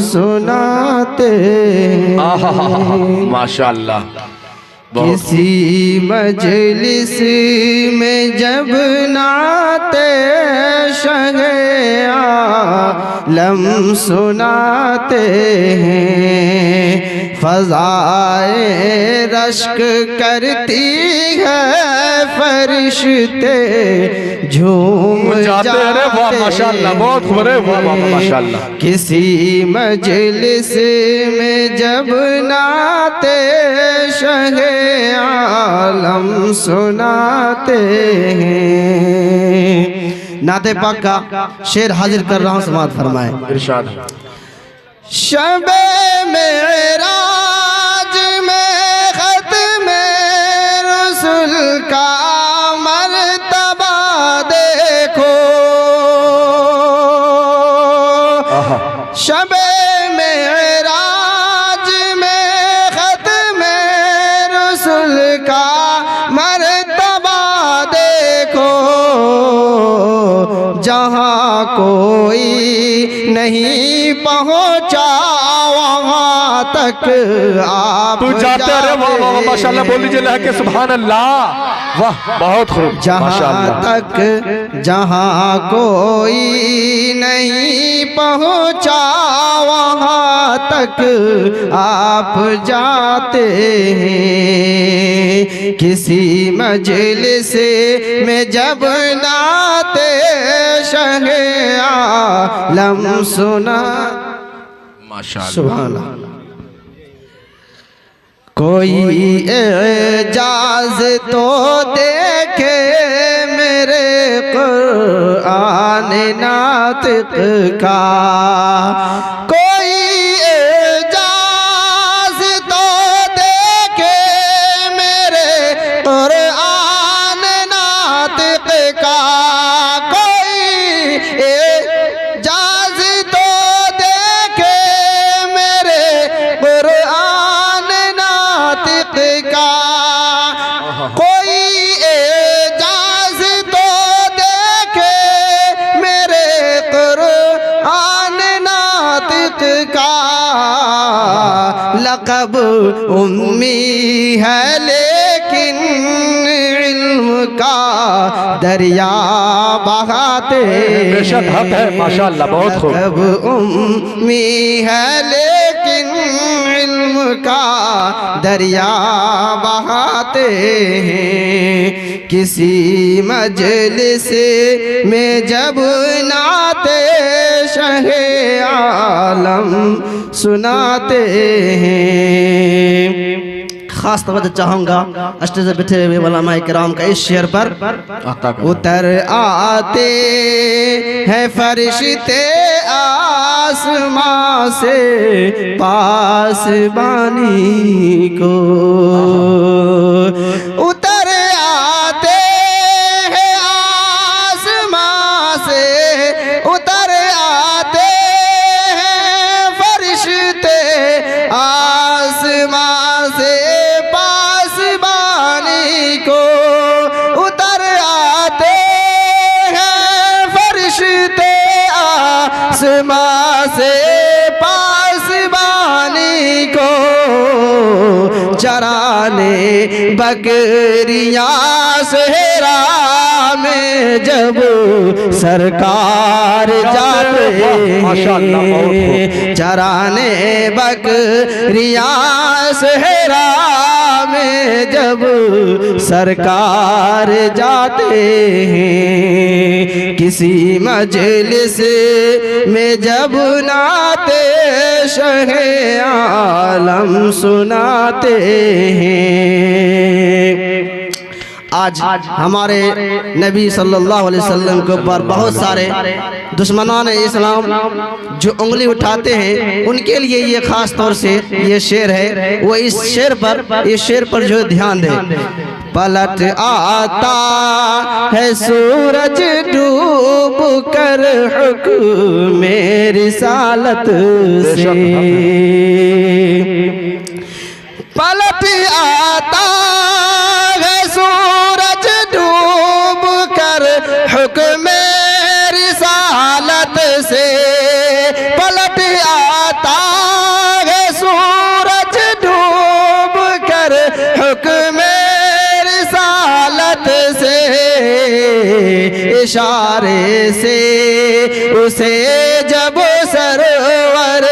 सुनाते माशाअल्लाह। किसी मजलिस में जब नाते शहे आलम सुनाते हैं, फ़ज़ाए रश्क करती है फरिश्ते झूम जाते हैं। माशाअल्लाह, बहुत बड़े माशाअल्लाह। किसी मजलिस में जब नाते शहे आलम सुनाते हैं। नाते पाक का शेर हाजिर कर रहा हूँ, समाअत फरमाए। इरशाद। शबे मेराज में ख़त्मे रसूल का मर्तबा देखो, शबे मेराज में ख़त्मे रसूल का मर्तबा देखो, जहाँ कोई नहीं पहुँचा वहाँ तक आप जाते रहे। वाह वाह माशाअल्लाह, बोल लीजिए लहके सुभान अल्लाह। वाह बहुत खूब। जहाँ तक जहाँ कोई नहीं पहुँचा वहाँ तक आप जाते हैं। किसी मजलिस में जब नाते शहे आलम सुना माशाअल्लाह। सुभान अल्लाह। कोई एजाज तो देखे मेरे कुरान नातिक का, कोई एजाज तो देखे मेरे कुरान नातिक का, कोई एजाज तो देखे मेरे कुरान नातिक का, कोई एजाज तो देखे मेरे कुरान नातिक का। लक़ब उम्मी है लेकिन इल्म का दरिया बहाते। बेशक हक है माशाअल्लाह, बहुत खूब। लक़ब उम्मी है लेकिन इल्म का दरिया बहाते हैं। किसी मजलिस में जब नाते शहे आलम सुनाते हैं। खास तवज्जो चाहूँगा स्टेज पर बैठे हुए उलमाए किराम का इस शेर पर। उतर आते हैं फरिश्ते आसमां से पासबानी को, उतर आते हैं आसमां से, उतर आते हैं फरिश्ते आसमां से पासबानी को, उतर आते हैं फरिश्ते आसमां से पासबानी को, चराने बकरियां सहरा में जब सरकार जाते हैं, चराने बकरियां सहरा में जब सरकार जाते हैं। किसी मजलिस में जब नाते शहे आलम सुनाते हैं। आज हमारे नबी सल्लल्लाहु अलैहि वसल्लम के ऊपर बहुत सारे दुश्मनान इस्लाम जो उंगली उठाते हैं, उनके लिए ये खास तौर से ये शेर है। वो इस शेर पर जो ध्यान दें। पलट आता है सूरज डूब कर हुक्म रिसालत से, पलट आता है सूरज डूब कर हुक्म रिसालत से, पलट आता इशारे से उसे जब सरवर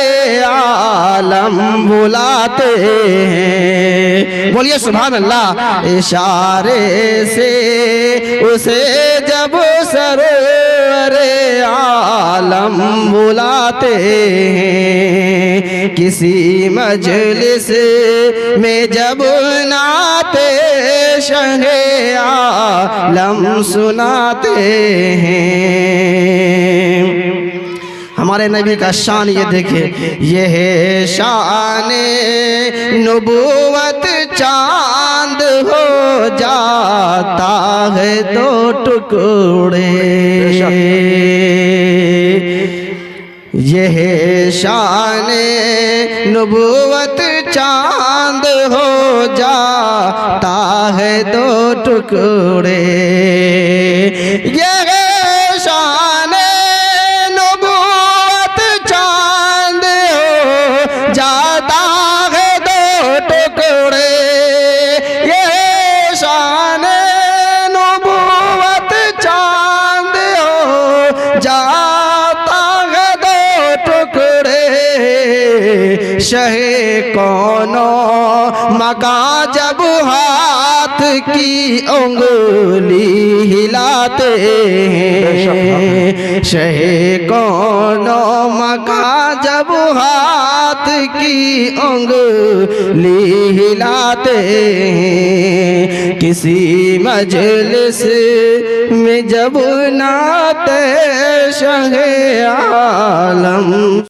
आलम बुलाते हैं। बोलिए सुभान अल्लाह। इशारे से उसे जब सरवर आलम बुलाते हैं। किसी मजलिस में जब नाते शहे आलम सुनाते हैं। हमारे नबी का शान ये देखे, ये है शान नबूवत। चांद हो जाता है दो टुकड़े, ये है शान नबूवत। चांद हो जाता है दो टुकड़े, ये है शान नबूवत। चांद हो जाता है दो टुकड़े, ये है शान नबूवत। चांद हो जाता है दो टुकड़े, शहे कौनो मका जब हाथ की उंगली हिलाते हैं। शहे कौनो मका जब हाथ की उंगली हिलाते हैं। किसी मजलिस में जब नाते शहे आलम